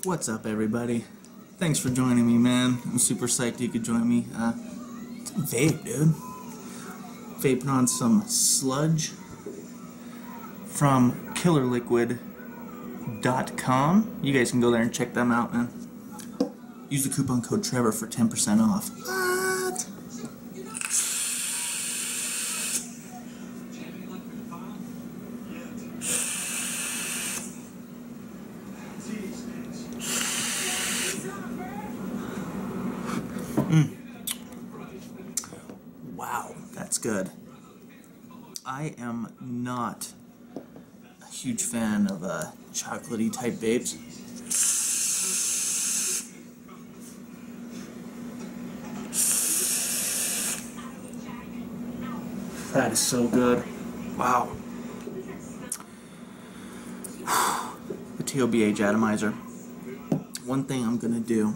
What's up, everybody? Thanks for joining me, man. I'm super psyched you could join me. Vape, dude. Vaping on some sludge from killerliquid.com. You guys can go there and check them out, man. Use the coupon code Trevor for 10% off. What? Wow, that's good. I am not a huge fan of chocolatey type vapes. That is so good. Wow. The TOBH Atomizer. One thing I'm gonna do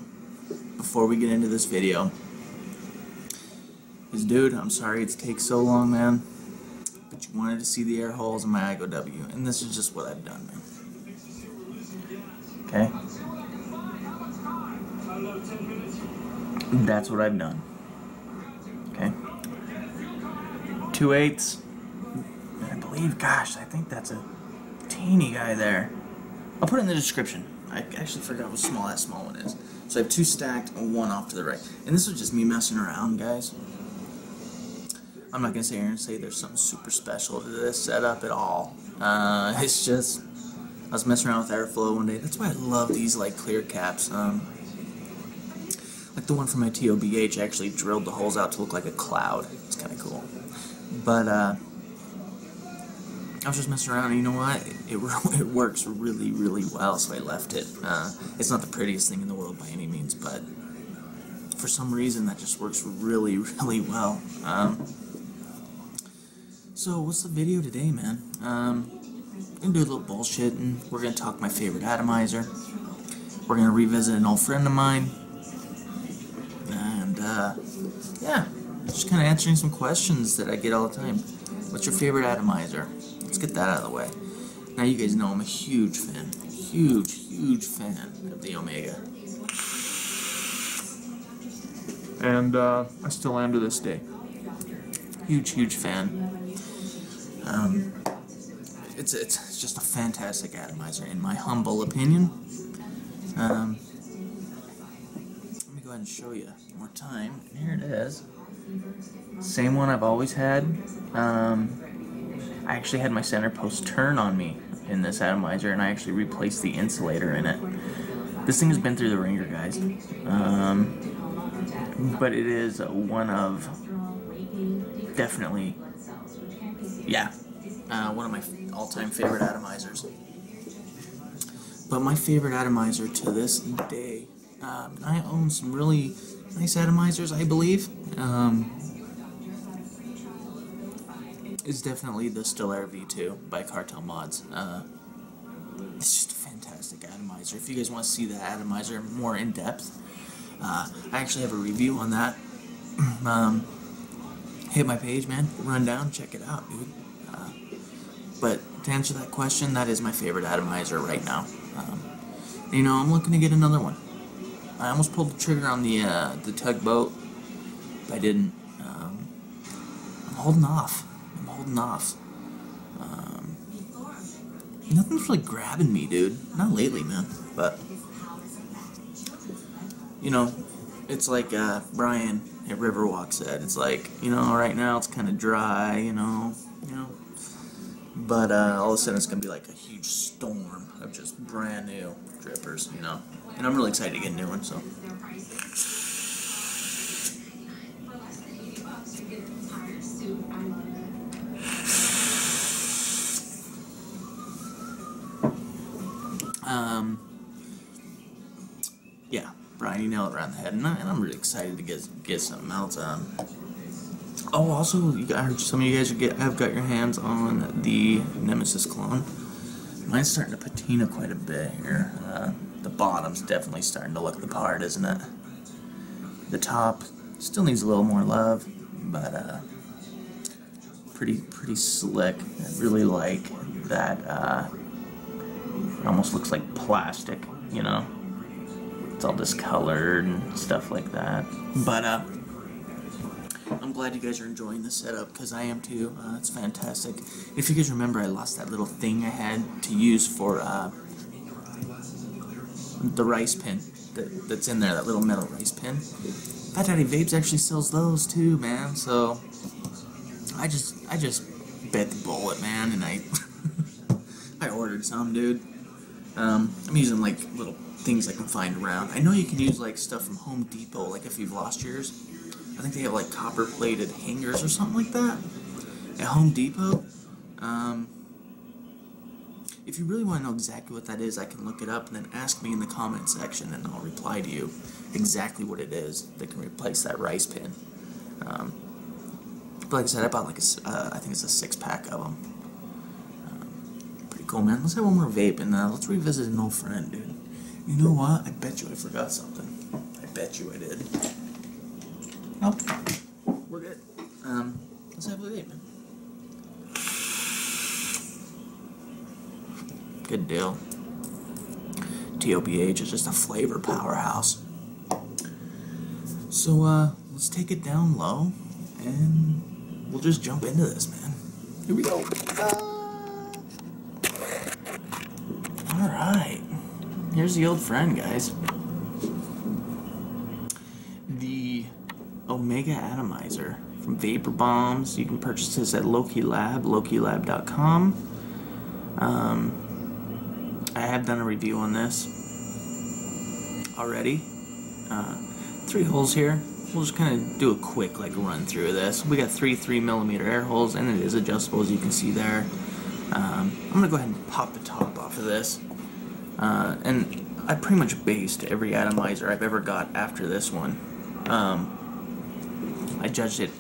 before we get into this video is, dude, I'm sorry it's takes so long, man, but you wanted to see the air holes in my IGOW, and this is just what I've done, man. Okay? That's what I've done. Okay? 2/8, I believe, gosh, I think that's a teeny guy there. I'll put it in the description. I actually forgot what small one is. So I have 2 stacked and 1 off to the right. And this was just me messing around, guys. I'm not going to sit here and say there's something super special to this setup at all. It's just, I was messing around with airflow one day. That's why I love these like clear caps. Like the one from my TOBH actually drilled the holes out to look like a cloud. It's kind of cool. But I was just messing around, and you know what? It works really, really well, so I left it. It's not the prettiest thing in the world by any means, but for some reason that just works really, really well. So what's the video today, man? I'm gonna do a little bullshit, and we're gonna talk my favorite atomizer. We're gonna revisit an old friend of mine, and yeah, just kind of answering some questions that I get all the time. What's your favorite atomizer? Let's get that out of the way. Now you guys know I'm a huge fan, huge fan of the Omega, and I still am to this day. Huge fan. It's just a fantastic atomizer, in my humble opinion. Let me go ahead and show you one more time. Here it is. Same one I've always had. I actually had my center post turn on me in this atomizer, and I actually replaced the insulator in it. This thing has been through the ringer, guys. But it is one of, definitely, yeah, one of my all-time favorite atomizers. But my favorite atomizer to this day, I own some really nice atomizers, I believe, is definitely the Stellar V2 by Cartel Mods. It's just a fantastic atomizer. If you guys want to see the atomizer more in depth, I actually have a review on that. Hit my page, man. Run down, check it out, dude. But to answer that question, that is my favorite atomizer right now. You know, I'm looking to get another one. I almost pulled the trigger on the tugboat, but I didn't. I'm holding off. Nothing's really grabbing me, dude. Not lately, man. But you know, it's like Brian at Riverwalk said. It's like, you know, right now it's kind of dry, you know. But all of a sudden it's gonna be like a huge storm of just brand new drippers, you know. And I'm really excited to get a new one. So. Yeah, Brian, you nailed it around the head, and I'm really excited to get something else. Oh, also, I heard some of you guys have got your hands on the Nemesis clone. Mine's starting to patina quite a bit here. The bottom's definitely starting to look the part, isn't it? The top still needs a little more love, but pretty slick. I really like that. It almost looks like plastic, you know. it's all discolored and stuff like that. But I'm glad you guys are enjoying the setup, because I am too. It's fantastic. If you guys remember, I lost that little thing I had to use for the rice pin that's in there, that little metal rice pin. Fat Daddy Vapes actually sells those too, man. So I just bit the bullet, man, and I I ordered some, dude. I'm using like little things I can find around. I know you can use like stuff from Home Depot, like if you've lost yours. I think they have like copper plated hangers or something like that at Home Depot. If you really want to know exactly what that is, I can look it up and then ask me in the comment section, and I'll reply to you exactly what it is that can replace that rice pin. But like I said, I bought like I think it's a 6-pack of them. Pretty cool, man. Let's have one more vape, and let's revisit an old friend, dude. You know what? I bet you I forgot something. I bet you I did. Nope. We're good. Let's have a vape, man. Good deal. TOPH is just a flavor powerhouse. So, let's take it down low, and we'll just jump into this, man. Here we go. Alright. Here's the old friend, guys. The Omega Atomizer from Vapor Bombs. You can purchase this at Loki Lab, lokilab.com. I have done a review on this already. 3 holes here. We'll just kind of do a quick run through of this. We got 3 3mm air holes, and it is adjustable, as you can see there. I'm gonna go ahead and pop the top off of this. And I pretty much based every atomizer I've ever got after this one. I judged it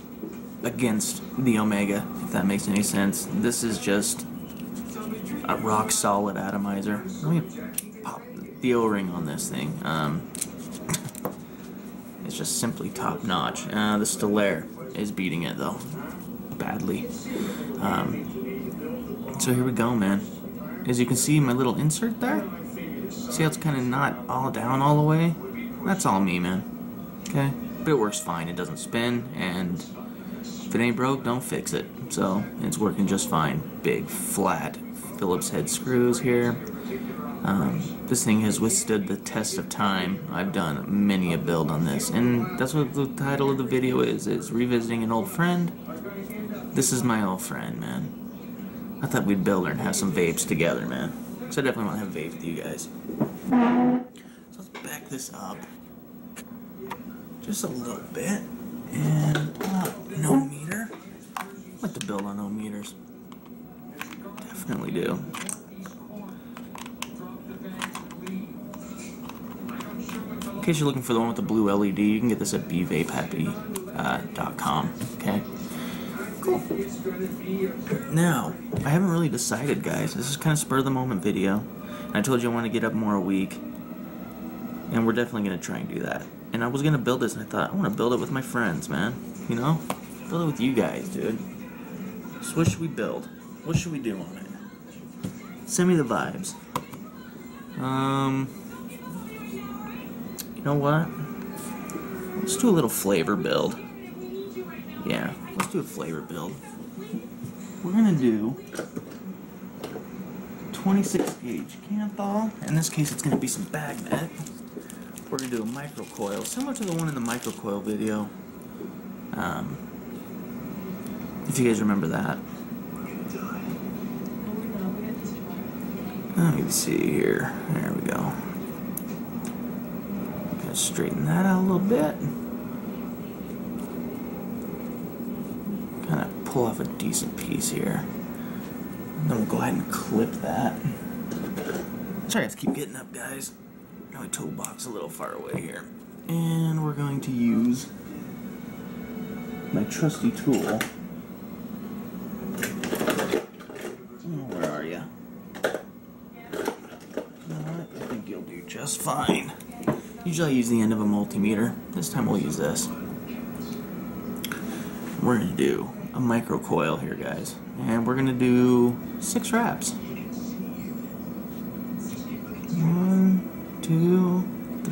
against the Omega, if that makes any sense. This is just a rock solid atomizer. Let me pop the O-ring on this thing. It's just simply top notch. The Stellaire is beating it though, badly. So here we go, man. As you can see, my little insert there. See how it's kind of not all down all the way? That's all me, man. Okay, but it works fine. It doesn't spin, and if it ain't broke, don't fix it. So it's working just fine. Big flat Phillips head screws here. This thing has withstood the test of time. I've done many a build on this, and that's what the title of the video is Revisiting an Old Friend. This is my old friend, man. I thought we'd build her and have some vapes together, man. So I definitely want to have a vape with you guys. So let's back this up just a little bit. And no meter. I like to build on no meters. Definitely do. In case you're looking for the one with the blue LED, you can get this at bvapehappy.com. Okay? Cool. Now, I haven't really decided, guys. This is kind of spur of the moment video. And I told you I want to get up more a week. And we're definitely going to try and do that. And I was going to build this, and I thought, I want to build it with my friends, man. You know? Build it with you guys, dude. So what should we build? What should we do on it? Send me the vibes. You know what? Let's do a little flavor build. Yeah, let's do a flavor build. We're gonna do 26 gauge Canthal. In this case, it's gonna be some Bagnet. We're gonna do a microcoil, similar to the one in the microcoil video. If you guys remember that. Let me see here. There we go. Gotta straighten that out a little bit. Kind of pull off a decent piece here. Then we'll go ahead and clip that. Sorry, I have to keep getting up, guys. My toolbox a little far away here. And we're going to use my trusty tool. Where are you? I think you'll do just fine. Usually I use the end of a multimeter. This time we'll use this. We're going to do a microcoil here, guys. And we're going to do 6 wraps. 1, 2,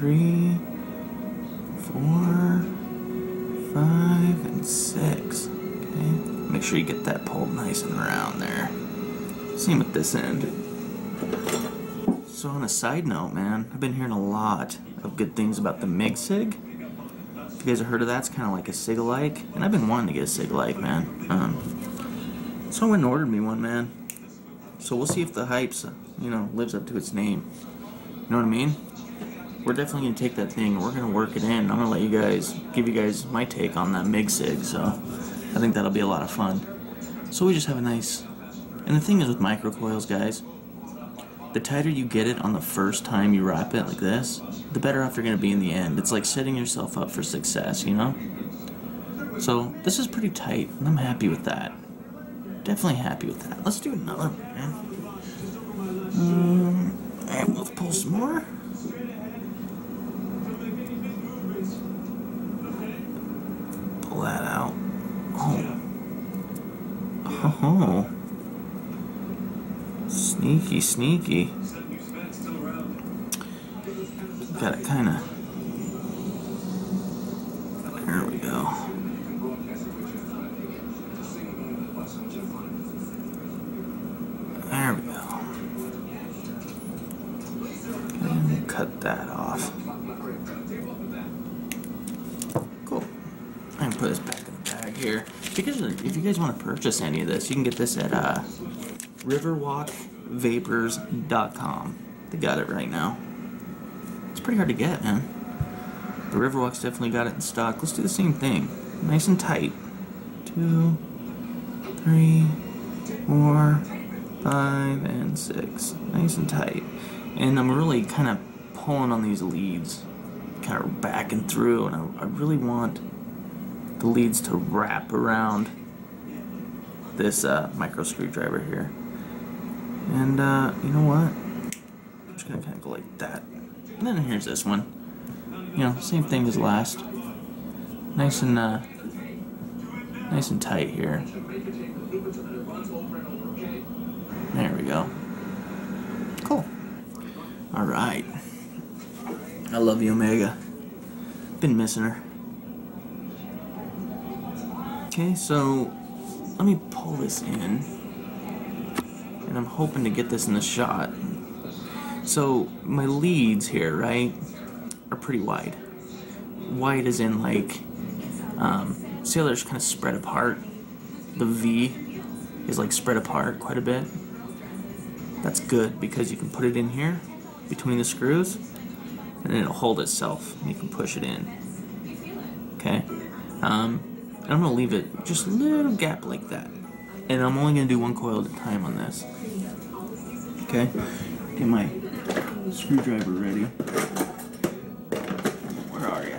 3, 4, 5, and 6. Okay, make sure you get that pulled nice and around there. Same with this end. So on a side note, man, I've been hearing a lot of good things about the MIG SIG. If you guys have heard of that, it's kind of like a SIG-alike, and I've been wanting to get a SIG-alike, man. So I went and ordered me one, man. So we'll see if the hype's, lives up to its name. You know what I mean? We're definitely gonna take that thing and we're gonna work it in. I'm gonna let you guys, give you guys my take on that MIG SIG. So I think that'll be a lot of fun. So we just have a nice. And the thing is with microcoils, guys, the tighter you get it on the first time you wrap it like this, the better off you're going to be in the end. It's like setting yourself up for success, you know? So this is pretty tight, and I'm happy with that. Definitely happy with that. Let's do another one, man. And let's pull some more. Pull that out. Oh. Sneaky, sneaky. Got it kind of. There we go. There we go. And cut that off. Cool. I can put this back in the bag here. If you guys want to purchase any of this, you can get this at riverwalkvapors.com. They got it right now. It's pretty hard to get, man. The Riverwalk's definitely got it in stock. Let's do the same thing. Nice and tight. 2, 3, 4, 5, and 6. Nice and tight. And I'm really kind of pulling on these leads, kind of backing through, and I really want the leads to wrap around this micro screwdriver here. And you know what? I'm just gonna kind of go like that. And then here's this one. Same thing as last. Nice and tight here. There we go. Cool. All right. I love you, Omega. Been missing her. Okay, so let me pull this in. And I'm hoping to get this in the shot. So my leads here, right, are pretty wide. Wide as in like, see how they're kind of spread apart? The V is like spread apart quite a bit. That's good because you can put it in here between the screws and it'll hold itself and you can push it in. Okay? And I'm going to leave it just a little gap like that. And I'm only going to do one coil at a time on this. Okay? Get my screwdriver ready. Where are you?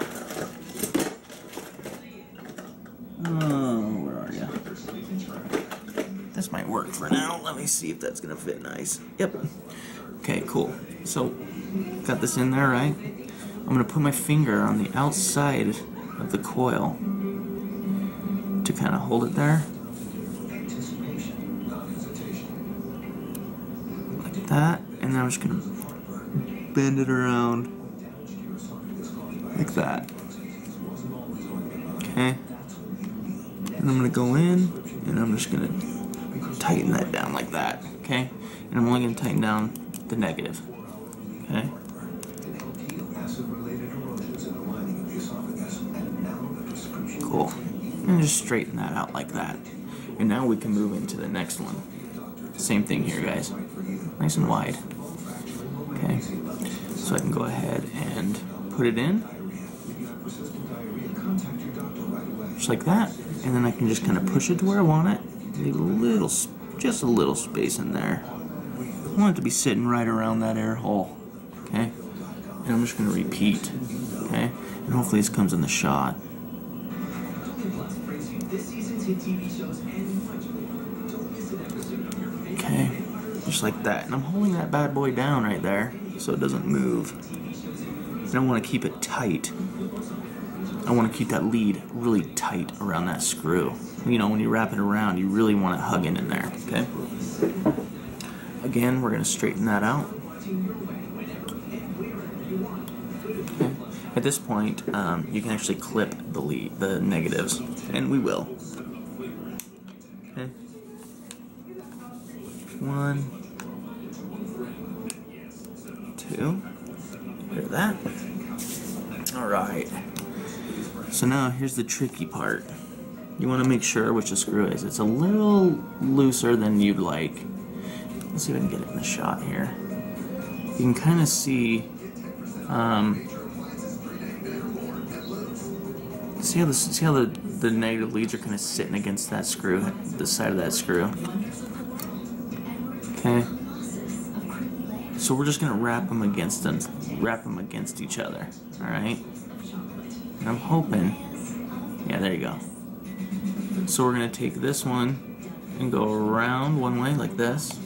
Oh, where are you? This might work for now. Let me see if that's going to fit nice. Yep. Okay, cool. So, got this in there, right? I'm going to put my finger on the outside of the coil to kind of hold it there. Like that. And then I'm just going to bend it around like that. Okay. And I'm going to go in and I'm just going to tighten that down like that. Okay. And I'm only going to tighten down the negative. Okay. Cool. And just straighten that out like that. And now we can move into the next one. Same thing here, guys. Nice and wide. Okay. So I can go ahead and put it in. Just like that. And then I can just kind of push it to where I want it. Leave a little, just a little space in there. I want it to be sitting right around that air hole. Okay. And I'm just going to repeat. Okay. And hopefully this comes in the shot. Okay, just like that. And I'm holding that bad boy down right there so it doesn't move. And I want to keep it tight. I want to keep that lead really tight around that screw. When you wrap it around, you really want it hugging in there, okay? Again, we're going to straighten that out. Okay. At this point, you can actually clip the negatives, and we will. Okay. 1, 2. Hear that? Alright. So now here's the tricky part. You want to make sure which the screw is. It's a little looser than you'd like. Let's see if I can get it in the shot here. You can kind of see, see how the negative leads are kind of sitting against that screw, the side of that screw. Okay. So we're just gonna wrap them against each other. All right. And I'm hoping, yeah, there you go. So we're gonna take this one and go around one way like this.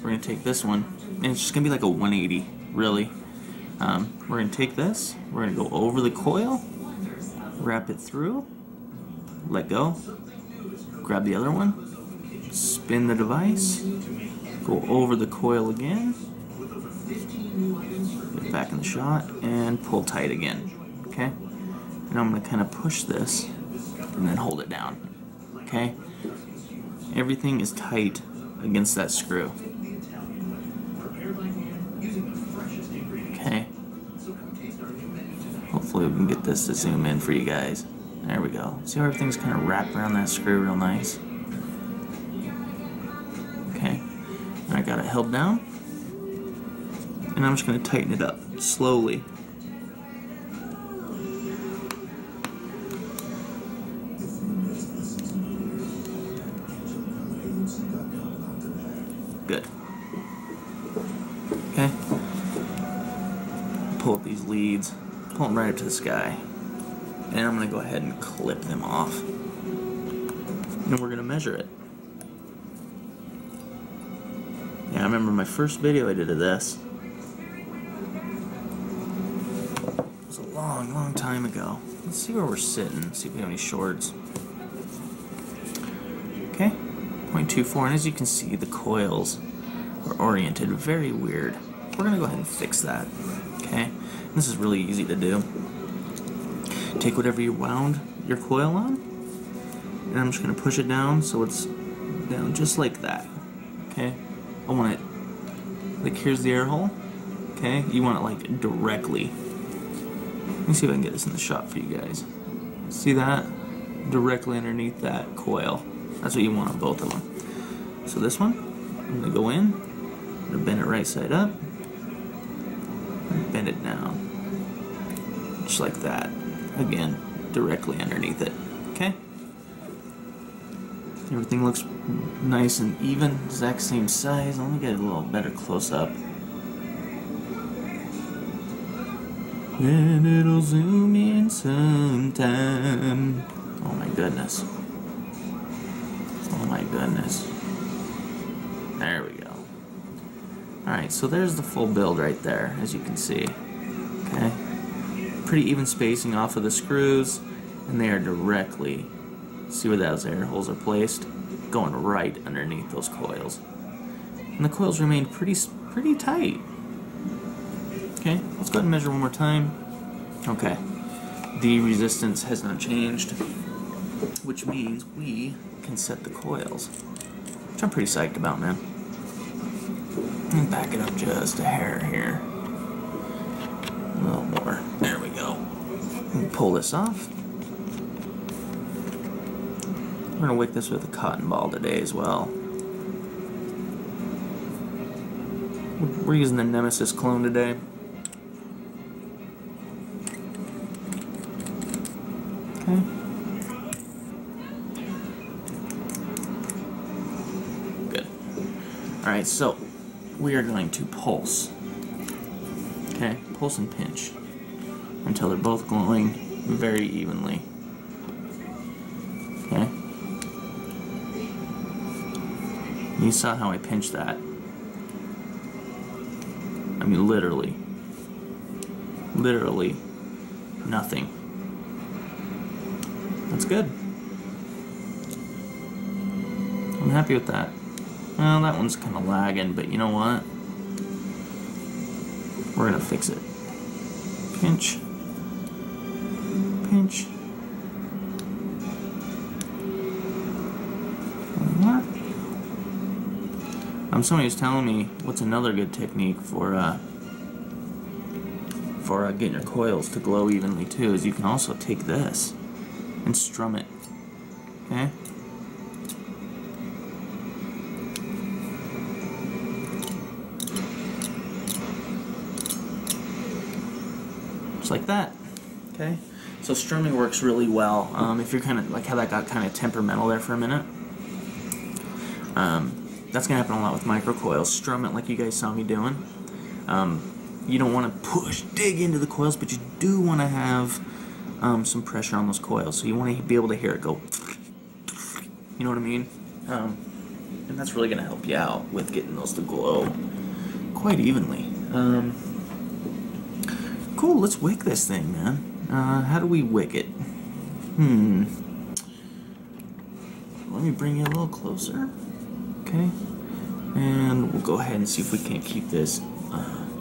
We're gonna take this one, and it's just gonna be like a 180, really. We're gonna take this, we're gonna go over the coil, wrap it through, let go, grab the other one, spin the device, go over the coil again, get it back in the shot, and pull tight again. Okay? And I'm gonna kind of push this and then hold it down. Okay? Everything is tight against that screw. Okay. Hopefully we can get this to zoom in for you guys. There we go. See how everything's kind of wrapped around that screw real nice? Okay. I got it held down. And I'm just going to tighten it up slowly. Good. Okay. Pull up these leads, pull them right up to the sky, and I'm going to go ahead and clip them off. And we're going to measure it. Yeah, I remember my first video I did of this. It was a long, long time ago. Let's see where we're sitting, see if we have any shorts. Okay, 0.24, and as you can see, the coils are oriented very weird. We're going to go ahead and fix that. Okay, this is really easy to do. Take whatever you wound your coil on, and I'm just going to push it down so it's down just like that. Okay, I want it, like here's the air hole. Okay, you want it like directly. Let me see if I can get this in the shot for you guys. See that? Directly underneath that coil. That's what you want on both of them. So this one, I'm going to go in, I'm going to bend it right side up, and bend it down. Just like that. Again, directly underneath it. Okay? Everything looks nice and even, exact same size. Let me get a little better close up. And it'll zoom in sometime. Oh my goodness. Oh my goodness. There we go. Alright, so there's the full build right there, as you can see. Okay? Pretty even spacing off of the screws, and they are directly, see where those air holes are placed? Going right underneath those coils. And the coils remain pretty tight. Okay, let's go ahead and measure one more time. Okay, the resistance has not changed, which means we can set the coils, which I'm pretty psyched about, man. Let me back it up just a hair here. A little more. There we go. Let me pull this off. We're going to wick this with a cotton ball today as well. We're using the Nemesis clone today. Okay. Good. Alright, so we are going to pulse. Okay, pulse and pinch until they're both glowing very evenly. Okay. You saw how I pinched that. I mean, literally nothing. That's good. I'm happy with that. Well, that one's kind of lagging, but you know what? We're gonna fix it. pinch, pinch. Somebody was telling me what's another good technique for getting your coils to glow evenly too is you can also take this and strum it. Okay. Just like that. Okay. So strumming works really well. If you're kind of like how that got kind of temperamental there for a minute. That's going to happen a lot with microcoils. Strum it like you guys saw me doing. You don't want to dig into the coils, but you do want to have some pressure on those coils. So you want to be able to hear it go, you know what I mean? And that's really going to help you out with getting those to glow quite evenly. Cool, let's wick this thing, man. How do we wick it? Let me bring you a little closer. Okay, and we'll go ahead and see if we can't keep this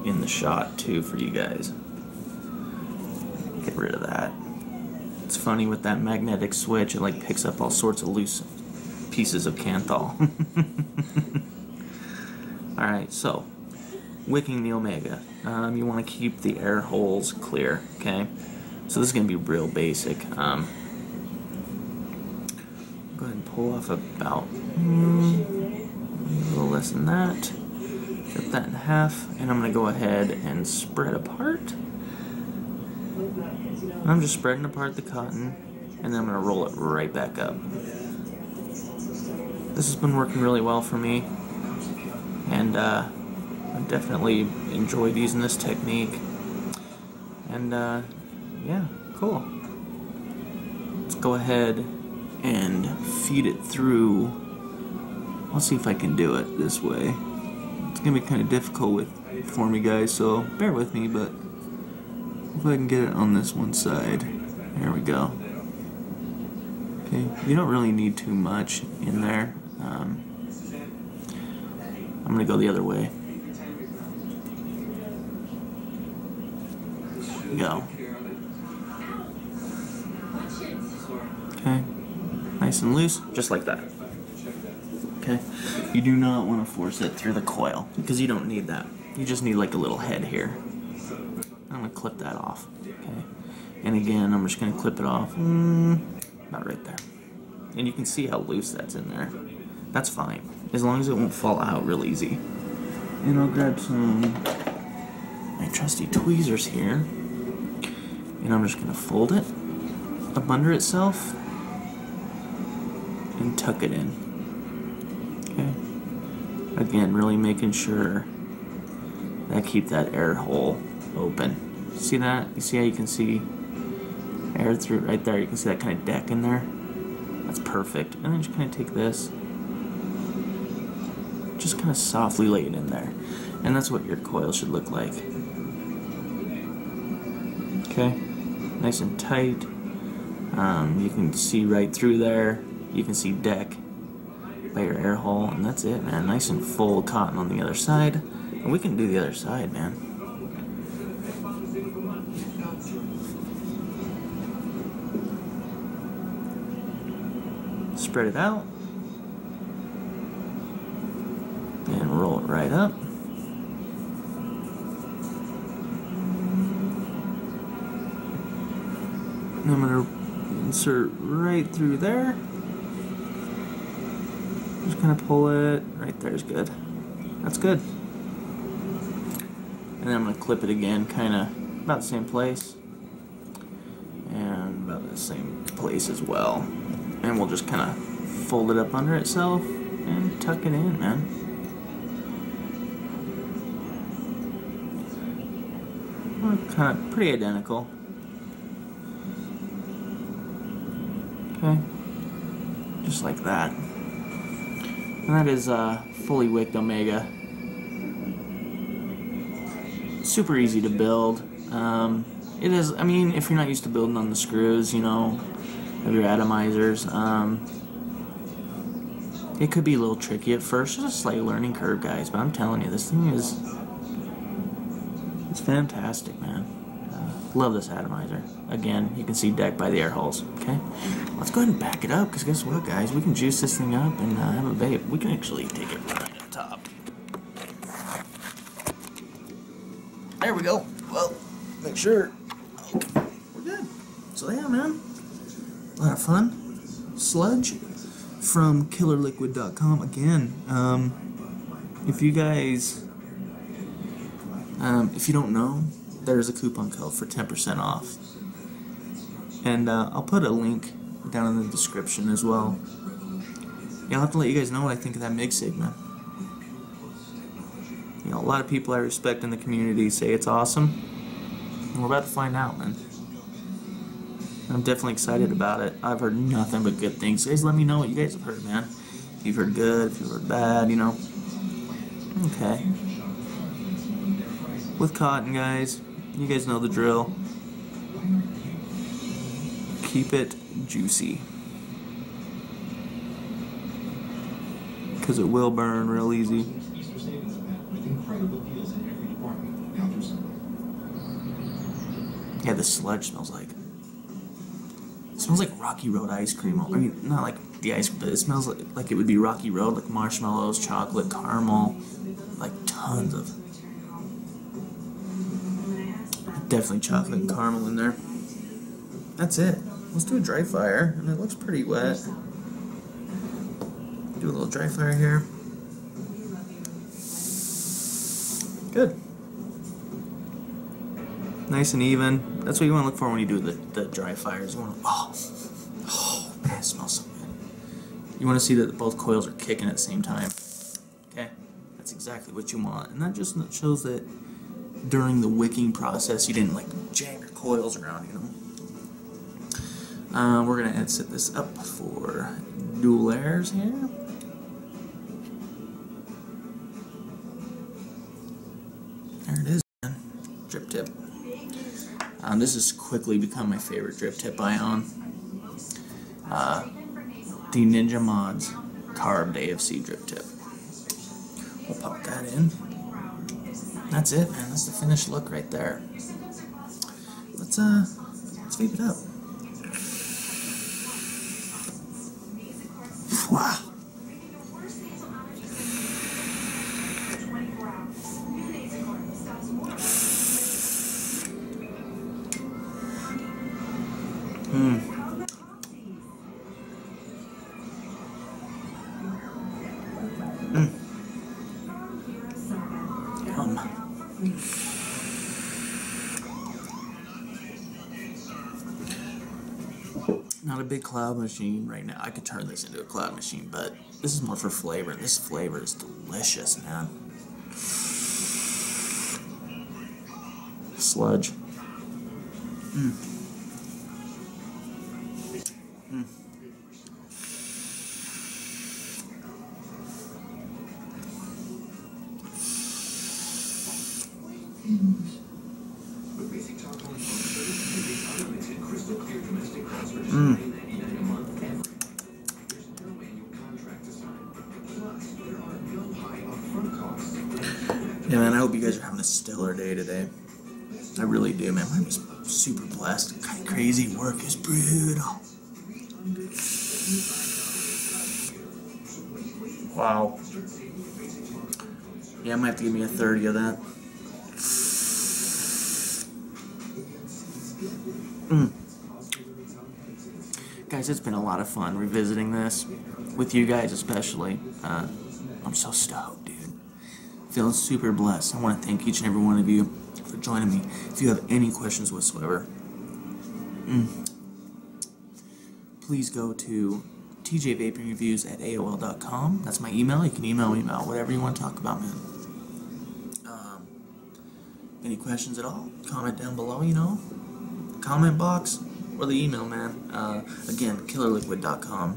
in the shot too for you guys. Get rid of that. It's funny with that magnetic switch, it like picks up all sorts of loose pieces of Canthal. Alright, so wicking the Omega. You want to keep the air holes clear, okay? So this is going to be real basic. Go ahead and pull off about a little less than that. Cut that in half, and I'm going to go ahead and spread apart. And I'm just spreading apart the cotton, and then I'm going to roll it right back up. This has been working really well for me, and I've definitely enjoyed using this technique. And yeah, cool. Let's go ahead and feed it through. I'll see if I can do it this way. It's gonna be kind of difficult for me, guys, so bear with me, but if I can get it on this one side. There we go. Okay, you don't really need too much in there. I'm gonna go the other way. Go. Okay, nice and loose, just like that. Okay, you do not want to force it through the coil because you don't need that. You just need like a little head here. I'm gonna clip that off. Okay, and again, I'm just gonna clip it off. About right there. And you can see how loose that's in there. That's fine, as long as it won't fall out real easy. And I'll grab some my trusty tweezers here, and I'm just gonna fold it up under itself and tuck it in. Okay. Again, really making sure that I keep that air hole open. See that? You see how you can see air through right there? You can see that kind of deck in there. That's perfect. And then just kind of take this, just kind of softly lay it in there. And that's what your coil should look like. Okay, nice and tight. You can see right through there. You can see deck by your air hole, and that's it, man. Nice and full cotton on the other side. And we can do the other side, man. Spread it out. And roll it right up. And I'm going to insert right through there. Just kind of pull it. Right there is good. That's good. And then I'm going to clip it again, kind of about the same place. And about the same place as well. And we'll just kind of fold it up under itself and tuck it in, man. Kind of pretty identical. Okay, just like that. And that is fully wicked Omega. Super easy to build. It is, I mean, if you're not used to building on the screws, you know, of your atomizers, it could be a little tricky at first. Just a slight learning curve, guys, but I'm telling you, this thing is, it's fantastic, man. Love this atomizer. Again, you can see decked by the air holes. Okay, let's go ahead and back it up, because guess what, guys? We can juice this thing up and have a vape. We can actually take it right up top. There we go. Well, make sure. Okay, we're good. So yeah, man, a lot of fun. Sludge from killerliquid.com. Again, if you guys, if you don't know, there's a coupon code for 10% off. And I'll put a link down in the description as well. Yeah, I'll have to let you guys know what I think of that MIG-sig, man. You know, a lot of people I respect in the community say it's awesome. And we're about to find out, man. I'm definitely excited about it. I've heard nothing but good things. Guys, let me know what you guys have heard, man. If you've heard good, if you've heard bad, you know. Okay. With cotton, guys, you guys know the drill. Keep it juicy, because it will burn real easy. Yeah, the sludge smells like. It smells like Rocky Road ice cream. I mean, not like the ice cream, but it smells like it would be Rocky Road, like marshmallows, chocolate, caramel, like tons of. Definitely chocolate and caramel in there. That's it. Let's do a dry fire, and it looks pretty wet. Do a little dry fire here. Good. Nice and even. That's what you want to look for when you do the dry fires. You want to, oh man, it smells so good. You want to see that both coils are kicking at the same time. Okay, that's exactly what you want, and that just shows that during the wicking process you didn't like jam your coils around, you know. We're gonna set this up for dual airs here. There it is, man. Drip tip. This has quickly become my favorite drip tip I own. The Ninja Mods Carved AFC drip tip. We'll pop that in. That's it, man. That's the finished look right there. Let's vape it up. Wow. Not a big cloud machine right now. I could turn this into a cloud machine, but this is more for flavor. This flavor is delicious, man. Sludge. Yeah, man, I hope you guys are having a stellar day today. I really do, man. Mine was super blessed. Kind of crazy. Work is brutal. Wow. Yeah, I might have to give me a 30 of that. Guys, it's been a lot of fun revisiting this with you guys, especially. I'm so stoked, dude. Feeling super blessed. I want to thank each and every one of you for joining me. If you have any questions whatsoever, please go to tjvapingreviews@aol.com. That's my email. You can email me about whatever you want to talk about, man. Any questions at all? Comment down below, you know. Comment box or the email, man. Again, killerliquid.com.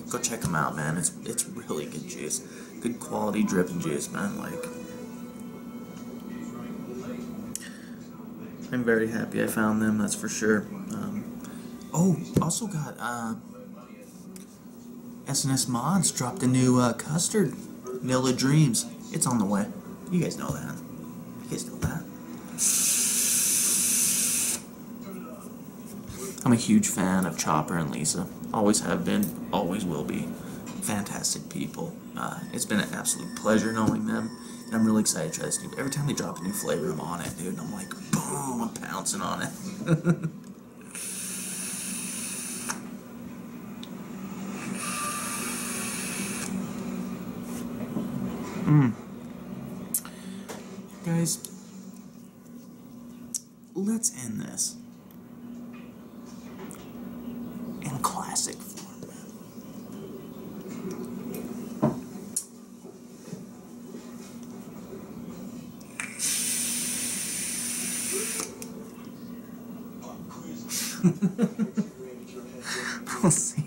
Go check them out, man. It's really good juice. Good quality dripping juice, man. Like, I'm very happy I found them, that's for sure. Oh, also got SNS Mods dropped a new custard, Vanilla Dreams. It's on the way. You guys know that. You guys know that. I'm a huge fan of Chopper and Lisa. Always have been, always will be. Fantastic people. It's been an absolute pleasure knowing them, and I'm really excited to try this new. Every time they drop a new flavor, I'm on it, dude. And I'm like, boom, I'm pouncing on it. Guys, let's end this in classic form, man. We'll see.